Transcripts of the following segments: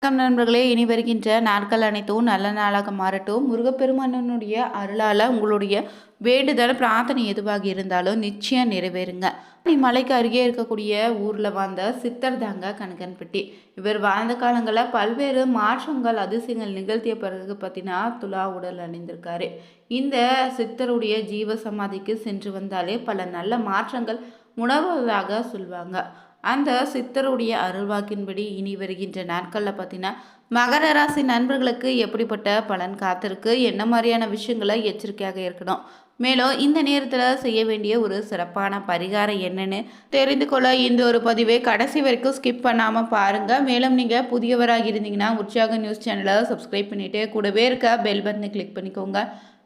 வணக்கம் நண்பர்களே, இனி வருகின்ற நாட்கள் அனைத்தும் நல்ல நாளாக மாறட்டும். முருகப்பெருமானனுடைய அருளால் உங்களுடைய வேண்டுதல் பிரார்த்தனை எதுவாக இருந்தாலும் நிச்சயம் நிறைவேறுங்க. மலைக்கு அருகே இருக்கக்கூடிய ஊரில் வாழ்ந்த சித்தர் தாங்க கனகன்பட்டி. இவர் வாழ்ந்த காலங்களில் பல்வேறு மாற்றங்கள் அதிசயங்கள் நிகழ்த்திய பிறகு பார்த்தீங்கன்னா துலா உடல் அணிந்திருக்காரு. இந்த சித்தருடைய ஜீவ சமாதிக்கு சென்று வந்தாலே பல நல்ல மாற்றங்கள் உணர்வதாக சொல்லுவாங்க. அந்த சித்தருடைய அருள்வாக்கின்படி இனி வருகின்ற நாட்களில் பார்த்தீங்கன்னா மகர ராசி நண்பர்களுக்கு எப்படிப்பட்ட பலன் காத்திருக்கு, என்ன மாதிரியான விஷயங்களை எச்சரிக்கையாக இருக்கணும், மேலும் இந்த நேரத்தில் செய்ய வேண்டிய ஒரு சிறப்பான பரிகாரம் என்னன்னு தெரிந்து கொள்ள இந்த ஒரு பதிவை கடைசி வரைக்கும் ஸ்கிப் பண்ணாமல் பாருங்கள். மேலும் நீங்கள் புதியவராக இருந்தீங்கன்னா உற்சாக நியூஸ் சேனலை சப்ஸ்கிரைப் பண்ணிவிட்டு கூடவே இருக்க பெல் பட்டனை கிளிக் பண்ணிக்கோங்க.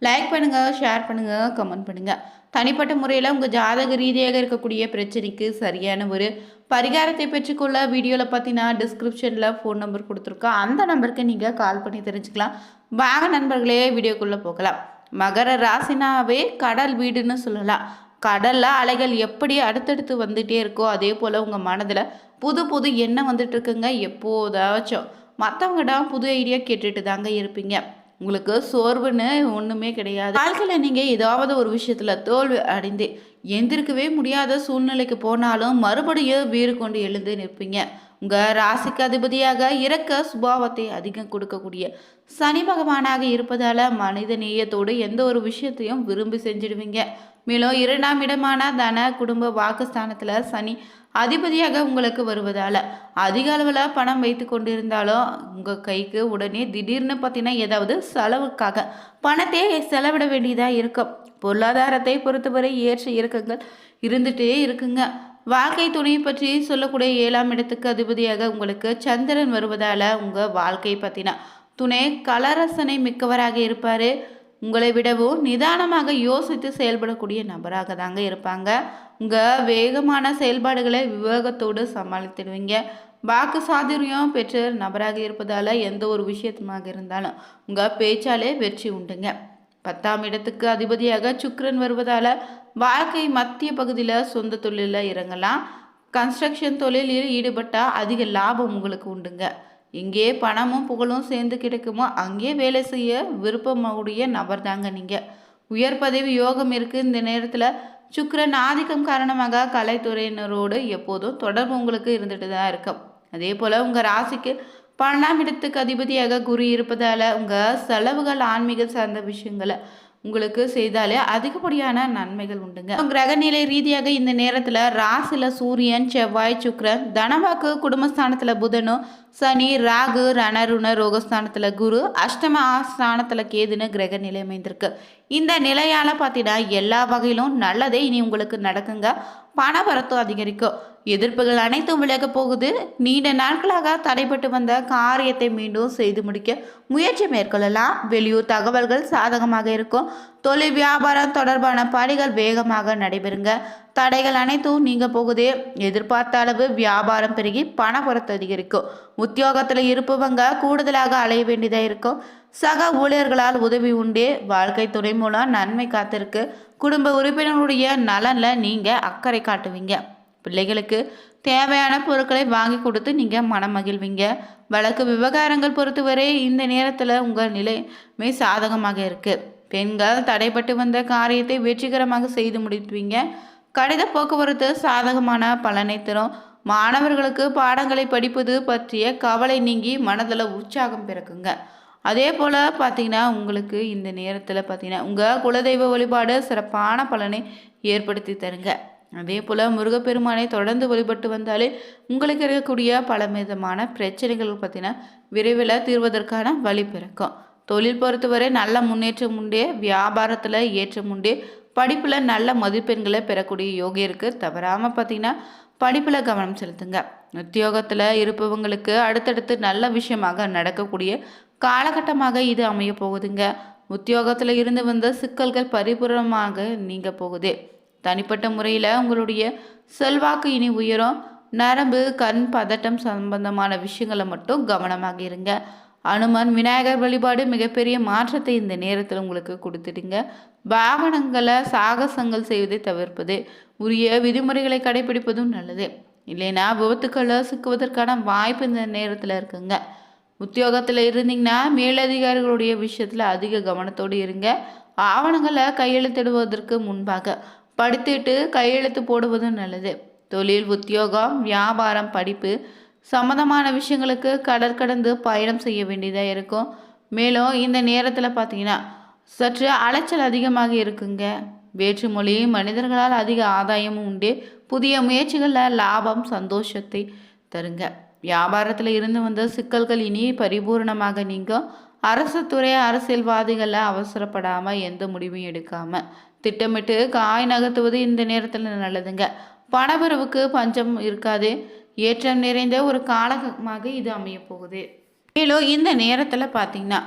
லைக் பண்ணுங்கள், ஷேர் பண்ணுங்கள், கமெண்ட் பண்ணுங்கள். தனிப்பட்ட முறையில் உங்கள் ஜாதக ரீதியாக இருக்கக்கூடிய பிரச்சனைக்கு சரியான ஒரு பரிகாரத்தை பெற்றுக்கொள்ள வீடியோவில் பார்த்தீங்கன்னா டிஸ்கிரிப்ஷனில் ஃபோன் நம்பர் கொடுத்துருக்கோம். அந்த நம்பருக்கு நீங்கள் கால் பண்ணி தெரிஞ்சுக்கலாம். வாங்க நண்பர்களே, வீடியோக்குள்ளே போகலாம். மகர ராசினாவே கடல் வீடுன்னு சொல்லலாம். கடலில் அலைகள் எப்படி அடுத்தடுத்து வந்துகிட்டே இருக்கோ அதே போல் உங்கள் மனதில் புது புது எண்ணம் வந்துட்டு இருக்குங்க. எப்போதாச்சும் மற்றவங்கடாம் புது ஐடியா கேட்டுட்டு தாங்க இருப்பீங்க. உங்களுக்கு சோர்வுன்னு ஒன்றுமே கிடையாது. வாழ்க்கையில் நீங்கள் ஏதாவது ஒரு விஷயத்தில் தோல்வி அடைந்து எந்திருக்கவே முடியாத சூழ்நிலைக்கு போனாலும் மறுபடியும் வீறு கொண்டு எழுந்து நிற்பீங்க. உங்கள் ராசிக்கு அதிபதியாக இறக்க சுபாவத்தை அதிகம் கொடுக்கக்கூடிய சனி பகவானாக இருப்பதால் மனித நேயத்தோடு எந்த ஒரு விஷயத்தையும் விரும்பி செஞ்சிடுவீங்க. மேலும் 2ஆம் இடமான தன குடும்ப வாக்குஸ்தானத்தில் சனி அதிபதியாக உங்களுக்கு வருவதால் அதிக அளவில் பணம் வைத்து கொண்டிருந்தாலும் உங்கள் கைக்கு உடனே திடீர்னு பார்த்தீங்கன்னா ஏதாவது செலவுக்காக பணத்தை செலவிட வேண்டியதாக இருக்கும். பொருளாதாரத்தை பொறுத்தவரை ஏற்ற இறக்கங்கள் இருந்துகிட்டே இருக்குங்க. வாழ்க்கை துணை பற்றி சொல்லக்கூடிய 7ஆம் இடத்துக்கு அதிபதியாக உங்களுக்கு சந்திரன் வருவதால் உங்கள் வாழ்க்கை பற்றினா துணை கலரசனை மிக்கவராக இருப்பார். உங்களை விடவும் நிதானமாக யோசித்து செயல்படக்கூடிய நபராக தாங்க இருப்பாங்க. உங்கள் வேகமான செயல்பாடுகளை விவேகத்தோடு சமாளித்துடுவீங்க. வாக்கு சாதுரியம் பெற்ற நபராக இருப்பதால் எந்த ஒரு விஷயத்துமாக இருந்தாலும் உங்கள் பேச்சாலே வெற்றி உண்டுங்க. 10ஆம் இடத்துக்கு அதிபதியாக சுக்கிரன் வருவதால் வாழ்க்கை மத்திய பகுதியில் சொந்த தொழிலில் இறங்கலாம். கன்ஸ்ட்ரக்ஷன் தொழிலில் ஈடுபட்டால் அதிக லாபம் உங்களுக்கு உண்டுங்க. எங்கே பணமும் புகழும் சேர்ந்து கிடைக்குமோ அங்கே வேலை செய்ய விருப்பமுடைய நபர் தாங்க நீங்கள். உயர் பதவி யோகம் இருக்குது. இந்த நேரத்தில் சுக்கிரன் ஆதிக்கம் காரணமாக கலைத்துறையினரோடு எப்போதும் தொடர்பு உங்களுக்கு இருந்துட்டு தான் இருக்கும். அதே போல் உங்கள் ராசிக்கு 12ஆம் இடத்துக்கு அதிபதியாக குரு இருப்பதால் உங்கள் செலவுகள் ஆன்மீக சார்ந்த விஷயங்களை உங்களுக்கு செய்தாலே அதிகப்படியான நன்மைகள் உண்டுங்க. கிரகநிலை ரீதியாக இந்த நேரத்தில் ராசியில் சூரியன், செவ்வாய், சுக்கிரன், தனவாக்கு குடும்பஸ்தானத்தில் புதனும், சனி, ராகு, ரணருண ரோகஸ்தானத்தில் குரு, அஷ்டம ஸ்தானத்தில் கேதுன்னு கிரக நிலை அமைந்திருக்கு. இந்த நிலையால் பார்த்தீங்கன்னா எல்லா வகையிலும் நல்லதே இனி உங்களுக்கு நடக்குங்க. பணவரத்தும் அதிகரிக்கும். எதிர்ப்புகள் அனைத்தும் விலக போகுது. நீண்ட நாட்களாக தடைப்பட்டு வந்த காரியத்தை மீண்டும் செய்து முடிக்க முயற்சி மேற்கொள்ளலாம். வெளியூர் தகவல்கள் சாதகமாக இருக்கும். தொழில் வியாபாரம் தொடர்பான பணிகள் வேகமாக நடைபெறுங்க. தடைகள் அனைத்தும் நீங்க போகுது. எதிர்பார்த்த அளவு வியாபாரம் பெருகி பணவரத்து அதிகரிக்கும். உத்தியோகத்தில் இருப்பவங்க கூடுதலாக அலைய வேண்டியதாக இருக்கும். சக ஊழியர்களால் உதவி உண்டே. வாழ்க்கை துணை மூலம் நன்மை காத்திருக்கு. குடும்ப உறுப்பினர்களுடைய நலனில் நீங்கள் அக்கறை காட்டுவீங்க. பிள்ளைகளுக்கு தேவையான பொருட்களை வாங்கி கொடுத்து நீங்கள் மனம் மகிழ்வீங்க. வழக்கு விவகாரங்கள் பொறுத்தவரை இந்த நேரத்தில் உங்கள் நிலைமை சாதகமாக இருக்குது. பெண்கள் தடைப்பட்டு வந்த காரியத்தை வெற்றிகரமாக செய்து முடிப்பீங்க. கடித போக்குவரத்து சாதகமான பலனை தரும். மாணவர்களுக்கு பாடங்களை படிப்பது பற்றிய கவலை நீங்கி மனதில் உற்சாகம் பிறக்குங்க. அதே போல் பார்த்தீங்கன்னா உங்களுக்கு இந்த நேரத்தில் பார்த்தீங்கன்னா உங்கள் குலதெய்வ வழிபாடு சிறப்பான பலனை ஏற்படுத்தி தருங்க. அதே போல் முருகப்பெருமானை தொடர்ந்து வழிபட்டு வந்தாலே உங்களுக்கு இருக்கக்கூடிய பல விதமான பிரச்சனைகள் பார்த்தீங்கன்னா விரைவில் தீர்வதற்கான வழி பிறக்கும். தொழில் பொறுத்தவரை நல்ல முன்னேற்றம் உண்டே. வியாபாரத்தில் ஏற்றம் உண்டே. படிப்பில் நல்ல மதிப்பெண்களை பெறக்கூடிய யோகம் இருக்குது. தவறாமல் பார்த்தீங்கன்னா படிப்பில் கவனம் செலுத்துங்க. உத்தியோகத்தில் இருப்பவங்களுக்கு அடுத்தடுத்து நல்ல விஷயமாக நடக்கக்கூடிய காலகட்டமாக இது அமைய போகுதுங்க. உத்தியோகத்தில் இருந்து வந்த சிக்கல்கள் பரிபூர்ணமாக நீங்க போகுது. தனிப்பட்ட முறையில் உங்களுடைய செல்வாக்கு இனி உயரும். நரம்பு கண் பதட்டம் சம்பந்தமான விஷயங்களை மட்டும் கவனமாக இருங்க. அனுமன் விநாயகர் வழிபாடு மிகப்பெரிய மாற்றத்தை இந்த நேரத்தில் உங்களுக்கு கொடுத்துடுங்க. வாகனங்களை சாகசங்கள் செய்வதை தவிர்ப்பது, உரிய விதிமுறைகளை கடைபிடிப்பதும் நல்லது. இல்லைன்னா விபத்துக்களை சிக்குவதற்கான வாய்ப்பு இந்த நேரத்தில் இருக்குங்க. உத்தியோகத்தில் இருந்தீங்கன்னா மேலதிகாரிகளுடைய விஷயத்தில் அதிக கவனத்தோடு இருங்க. ஆவணங்களை கையெழுத்திடுவதற்கு முன்பாக படித்துட்டு கையெழுத்து போடுவதும் நல்லது. தொழில், உத்தியோகம், வியாபாரம், படிப்பு சம்மந்தமான விஷயங்களுக்கு கடற்கடந்து பயணம் செய்ய வேண்டியதாக இருக்கும். மேலும் இந்த நேரத்தில் பார்த்தீங்கன்னா சற்று அலைச்சல் அதிகமாக இருக்குங்க. வேற்று மொழி மனிதர்களால் அதிக ஆதாயமும் உண்டு. புதிய முயற்சிகளில் லாபம் சந்தோஷத்தை தருங்க. வியாபாரத்தில் இருந்து வந்த சிக்கல்கள் இனி பரிபூர்ணமாக நீங்கும். அரசு துறை அரசியல்வாதிகளை அவசரப்படாமல் எந்த முடிவும் எடுக்காமல் திட்டமிட்டு காய் நகர்த்துவது இந்த நேரத்தில் நல்லதுங்க. பணவரவுக்கு பஞ்சம் இருக்காது. ஏற்றம் நிறைந்த ஒரு காலமாக இது அமைய போகுது. மேலும் இந்த நேரத்தில் பார்த்தீங்கன்னா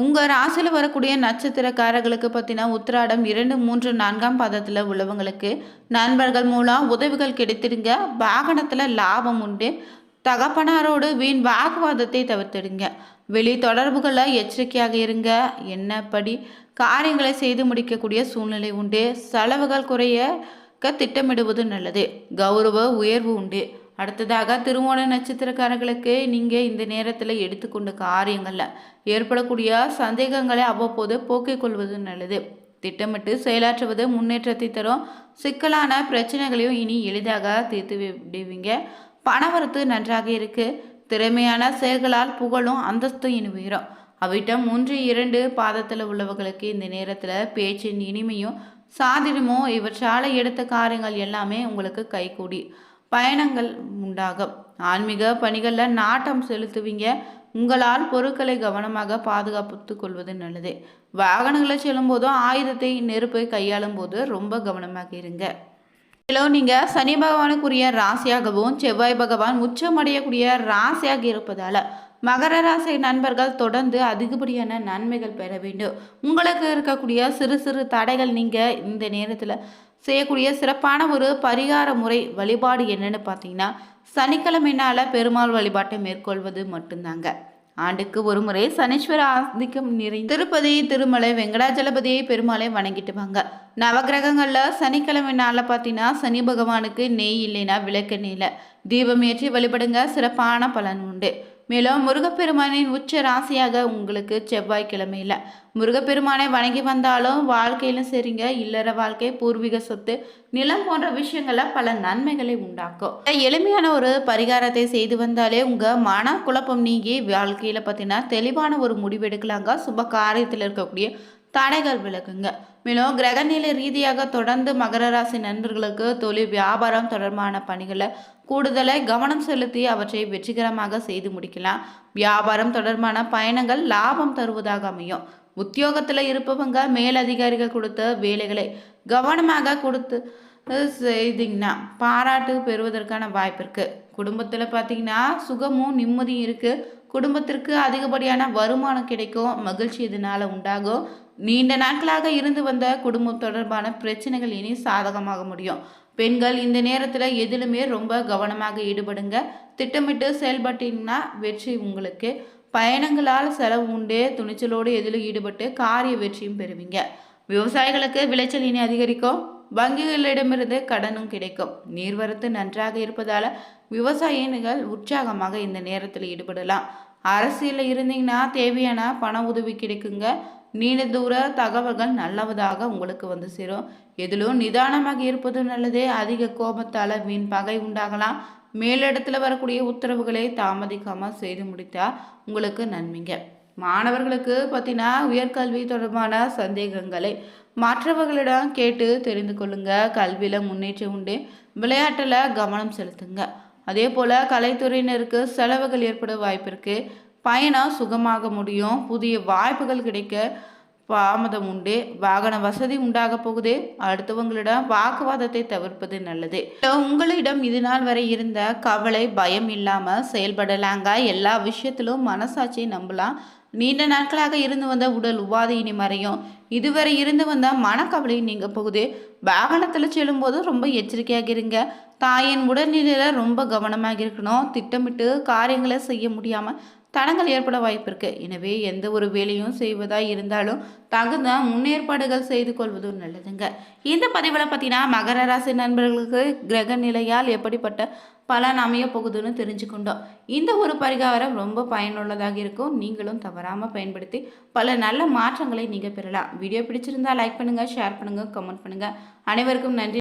உங்கள் ராசியில் வரக்கூடிய நட்சத்திரக்காரர்களுக்கு பார்த்தீங்கன்னா உத்திராடம் 2, 3, 4ஆம் பாதத்தில் உள்ளவங்களுக்கு நண்பர்கள் மூலம் உதவிகள் கிடைத்திடுங்க. வாகனத்தில் லாபம் உண்டு. தகப்பனாரோடு வீண் வாக்குவாதத்தை தவிர்த்திடுங்க. வெளி தொடர்புகளில் எச்சரிக்கையாக இருங்க. என்னப்படி காரியங்களை செய்து முடிக்கக்கூடிய சூழ்நிலை உண்டு. செலவுகள் குறைய திட்டமிடுவது நல்லது. கௌரவ உயர்வு உண்டு. அடுத்ததாக திருவோண நட்சத்திரக்காரர்களுக்கு நீங்கள் இந்த நேரத்தில் எடுத்துக்கொண்ட காரியங்களில் ஏற்படக்கூடிய சந்தேகங்களை அவ்வப்போது போக்கிக் கொள்வது நல்லது. திட்டமிட்டு செயலாற்றுவது முன்னேற்றத்தை தரும். சிக்கலான பிரச்சனைகளையும் இனி எளிதாக தீர்த்து விடுவீங்க. பணவரத்து நன்றாக இருக்கு. திறமையான செயல்களால் புகழும் அந்தஸ்தும் இனி உயரும். அவ்விட்டம் 3, 2 பாதத்தில் உள்ளவர்களுக்கு இந்த நேரத்தில் பேச்சின் இனிமையும் சாதினமோ இவற்றால் எடுத்த காரியங்கள் எல்லாமே உங்களுக்கு கைகூடி பயணங்கள் உண்டாகும். ஆன்மீக பணிகளில் நாட்டம் செலுத்துவீங்க. உங்களால் பொருட்களை கவனமாக பாதுகாத்து கொள்வது நல்லது. வாகனங்களை செல்லும் போதும் ஆயுதத்தை நெருப்பை கையாளும் போது ரொம்ப கவனமாக இருங்க. மேலும் நீங்கள் சனி பகவானுக்குரிய ராசியாகவும் செவ்வாய் பகவான் உச்சமடையக்கூடிய ராசியாக இருப்பதால் மகர ராசி நண்பர்கள் தொடர்ந்து அதிகப்படியான நன்மைகள் பெற வேண்டும். உங்களுக்கு இருக்கக்கூடிய சிறு சிறு தடைகள் நீங்கள் இந்த நேரத்தில் செய்யக்கூடிய சிறப்பான ஒரு பரிகார முறை வழிபாடு என்னன்னு பார்த்தீங்கன்னா சனிக்கிழமைனால பெருமாள் வழிபாட்டை மேற்கொள்வது மட்டும்தாங்க. ஆண்டுக்கு ஒரு முறை சனீஸ்வர ஆதிக்கம் நிறைந்த திருப்பதி, திருமலை, வெங்கடாஜலபதியை பெருமாளை வணங்கிட்டு வாங்க. நவகிரகங்களில் சனிக்கிழமை நாளில் பார்த்தீங்கன்னா சனி பகவானுக்கு நெய் இல்லைன்னா விளக்கெண்ணெயில் தீபம் ஏற்றி வழிபடுங்க. சிறப்பான பலன் உண்டு. மேலும் முருகப்பெருமானின் உச்ச ராசியாக உங்களுக்கு செவ்வாய்க்கிழமையில் முருகப்பெருமானை வணங்கி வந்தாலும் வாழ்க்கையிலும் சரிங்க. இல்லற வாழ்க்கை, பூர்வீக சொத்து, நிலம் போன்ற விஷயங்களில் பல நன்மைகளை உண்டாக்கும். எளிமையான ஒரு பரிகாரத்தை செய்து வந்தாலே உங்கள் மன குழப்பம் நீங்கி வாழ்க்கையில் பார்த்தீங்கன்னா தெளிவான ஒரு முடிவு எடுக்கலாங்க. சுப காரியத்தில் இருக்கக்கூடிய தடைகள் விலகுங்க. மேலும் கிரகநிலை ரீதியாக தொடர்ந்து மகர ராசி நண்பர்களுக்கு தொழில், வியாபாரம் தொடர்பான பணிகளை கூடுதலை கவனம் செலுத்தி அவற்றை வெற்றிகரமாக செய்து முடிக்கலாம். வியாபாரம் தொடர்பான பயணங்கள் லாபம் தருவதாக அமையும். உத்தியோகத்தில் இருப்பவங்க மேலதிகாரிகள் கொடுத்த வேலைகளை கவனமாக கொடுத்து செய்தீங்கன்னா பாராட்டு பெறுவதற்கான வாய்ப்பு இருக்குது. குடும்பத்தில் பார்த்தீங்கன்னா சுகமும் நிம்மதியும் இருக்குது. குடும்பத்திற்கு அதிகப்படியான வருமானம் கிடைக்கும். மகிழ்ச்சி இதனால் உண்டாகும். நீண்ட நாட்களாக இருந்து வந்த குடும்பம் தொடர்பான பிரச்சனைகள் இனி சாதகமாக முடியும். பெண்கள் இந்த நேரத்தில் எதிலுமே ரொம்ப கவனமாக ஈடுபடுங்க. திட்டமிட்டு செயல்பட்டீங்கன்னா வெற்றி உங்களுக்கு. பயணங்களால் செலவு உண்டு. துணிச்சலோடு எதிலும் ஈடுபட்டு காரிய வெற்றியும் பெறுவீங்க. விவசாயிகளுக்கு விளைச்சல் இனி அதிகரிக்கும். வங்கிகளிடமிருந்து கடனும் கிடைக்கும். நீர்வரத்து நன்றாக இருப்பதால் விவசாயிகள் உற்சாகமாக இந்த நேரத்தில் ஈடுபடலாம். அரசியலில் இருந்தீங்கன்னா தேவையான பண உதவி கிடைக்குங்க. நீண்ட தூர தகவல்கள் நல்லவதாக உங்களுக்கு வந்து சேரும். எதிலும் நிதானமாக இருப்பது நல்லது. அதிக கோபத்தால் வீண் பகை உண்டாகலாம். மேலிடத்தில் வரக்கூடிய உத்தரவுகளை தாமதிக்காமல் செய்து முடித்தா உங்களுக்கு நன்மைங்க. மாணவர்களுக்கு பார்த்தீங்கன்னா உயர்கல்வி தொடர்பான சந்தேகங்களை மற்றவர்களிடம் கேட்டு தெரிந்து கொள்ளுங்க. கல்வியில் முன்னேற்றம் உண்டு. விளையாட்டில் கவனம் செலுத்துங்க. அதே போல் கலைத்துறையினருக்கு செலவுகள் ஏற்பட வாய்ப்பு இருக்குது. பயணம் சுகமாக முடியும். புதிய வாய்ப்புகள் கிடைக்க தாமதம் உண்டு. வாகன வசதி உண்டாக போகுது. அடுத்தவங்களிடம் வாக்குவாதத்தை தவிர்ப்பது நல்லது. உங்களிடம் இது நாள் வரை இருந்த கவலை, பயம் இல்லாமல் செயல்படலாங்க. எல்லா விஷயத்திலும் மனசாட்சியை நம்பலாம். நீண்ட நாட்களாக இருந்து வந்த உடல் உபாதை இனி மறையும். இதுவரை இருந்து வந்த மனக்கவலை நீங்க போகுது. வாகனத்தில் செல்லும்போது ரொம்ப எச்சரிக்கையாக இருங்க. தாயின் உடல்நிலையில் ரொம்ப கவனமாக இருக்கணும். திட்டமிட்டு காரியங்களை செய்ய முடியாமல் தடங்கள் ஏற்பட வாய்ப்பு இருக்குது. எனவே எந்த ஒரு வேலையும் செய்வதாக இருந்தாலும் தகுந்த முன்னேற்பாடுகள் செய்து கொள்வதும் நல்லதுங்க. இந்த பதிவில் பார்த்தீங்கன்னா மகர ராசி நண்பர்களுக்கு கிரக நிலையால் எப்படிப்பட்ட பலன் அமைய போகுதுன்னு தெரிஞ்சுக்கொண்டோம். இந்த ஒரு பரிகாரம் ரொம்ப பயனுள்ளதாக இருக்கும். நீங்களும் தவறாமல் பயன்படுத்தி பல நல்ல மாற்றங்களை நீங்கள் பெறலாம். வீடியோ பிடிச்சிருந்தா லைக் பண்ணுங்கள், ஷேர் பண்ணுங்கள், கமெண்ட் பண்ணுங்கள். அனைவருக்கும் நன்றி.